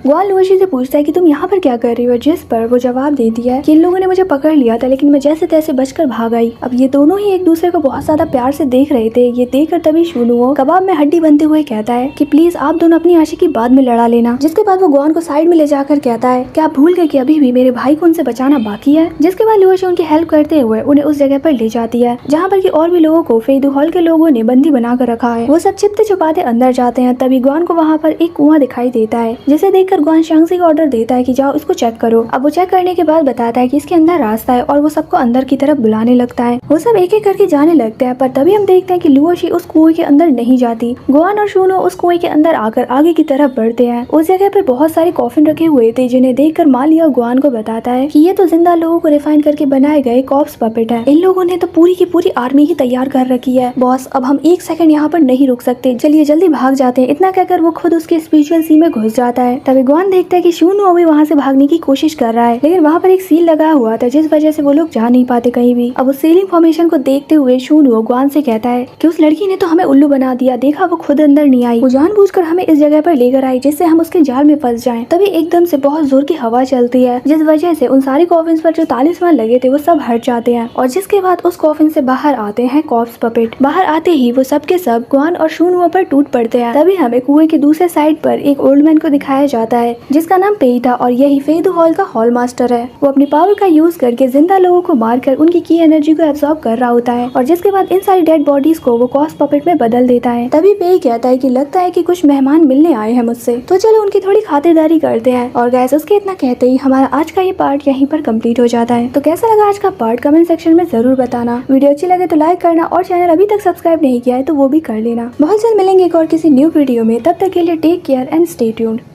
गुआन लुओशी से पूछता है कि तुम यहाँ पर क्या कर रही हो, जिस पर वो जवाब देती है कि इन लोगों ने मुझे पकड़ लिया था, लेकिन मैं जैसे तैसे बचकर भाग आई। अब ये दोनों ही एक दूसरे को बहुत ज्यादा प्यार से देख रहे थे। ये देखकर तभी शूनुओ कबाब में हड्डी बनते हुए कहता है कि प्लीज आप दोनों अपनी आशिकी बाद में लड़ा लेना। जिसके बाद वो गुआन को साइड में ले जाकर कहता है कि आप भूल गए कि अभी भी मेरे भाई को उनसे बचाना बाकी है। जिसके बाद लुओशी उनकी हेल्प करते हुए उन्हें उस जगह पर ले जाती है जहाँ पर कि और भी लोगों को फेदू हॉल के लोगों ने बंदी बनाकर रखा है। वो सब छिपते छुपाते अंदर जाते हैं। तभी गुआन को वहाँ पर एक कुआं दिखाई देता है, जिसे देखकर गुआन शांगसी को ऑर्डर देता है कि जाओ इसको चेक करो। अब वो चेक करने के बाद बताता है कि इसके अंदर रास्ता है और वो सबको अंदर की तरफ बुलाने लगता है। वो सब एक एक करके जाने लगते हैं, पर तभी हम देखते हैं कि लुओशी उस कुएं के अंदर नहीं जाती। गुआन और शूनो उस कुएं के अंदर आकर आगे की तरफ बढ़ते हैं। उस जगह पर बहुत सारे कॉफिन रखे हुए थे, जिन्हें देखकर मालिया गुआन को बताता है कि ये तो जिंदा लोगों को रिफाइन करके बनाए गए कॉप्स पपेट है। इन लोगों ने तो पूरी की पूरी आर्मी ही तैयार कर रखी है। बॉस अब हम एक सेकंड यहाँ पर नहीं रुक सकते, चलिए जल्दी भाग जाते हैं। इतना कहकर वो खुद उसके स्पिरिचुअल सी में घुस जाता है। तभी गुआन देखता है कि शूनो अभी वहाँ से भागने की कोशिश कर रहा है, लेकिन वहाँ पर एक सील लगा हुआ था, जिस वजह से वो लोग जा नहीं पाते कहीं भी। अब उस सीलिंग फॉर्मेशन को देखते हुए शूनो गुआन से कहता है कि उस लड़की ने तो हमें उल्लू बना दिया, देखा वो खुद अंदर नहीं आई, वो जानबूझकर हमें इस जगह पर लेकर आई जिससे हम उसके जाल में फंस जाएं। तभी एकदम से बहुत जोर की हवा चलती है, जिस वजह से उन सारी कॉफिन्स पर जो तालिस्मान लगे थे वो सब हट जाते हैं। और जिसके बाद उस कॉफिन से बाहर आते हैं कॉप्स पपेट। बाहर आते ही वो सब के सब गुआन और शूनुओ पर टूट पड़ते हैं। तभी हमें कुएं के दूसरे साइड पर एक ओल्ड मैन को दिखाया जाता है, जिसका नाम पेई था और यही फेदू हॉल का हॉल मास्टर है। वो अपनी पावर का यूज करके जिंदा लोगों को मारकर उनकी की एनर्जी को एब्सॉर्ब कर रहा होता है, और जिसके बाद इन सारी डेड बॉडीज को वो कॉप्स पपेट में बदल देता है। तभी पेई कहता है कि लगता है कि कुछ मेहमान मिलने आए हैं मुझसे, तो चलो उनकी थोड़ी खातिरदारी करते हैं। और गैस उसके इतना कहते ही हमारा आज का ये पार्ट यहीं पर कंप्लीट हो जाता है। तो कैसा लगा आज का पार्ट कमेंट सेक्शन में जरूर बताना। वीडियो अच्छी लगे तो लाइक करना, और चैनल अभी तक सब्सक्राइब नहीं किया है तो वो भी कर लेना। बहुत जल्द मिलेंगे एक और किसी न्यू वीडियो में, तब तक के लिए take care and stay tuned.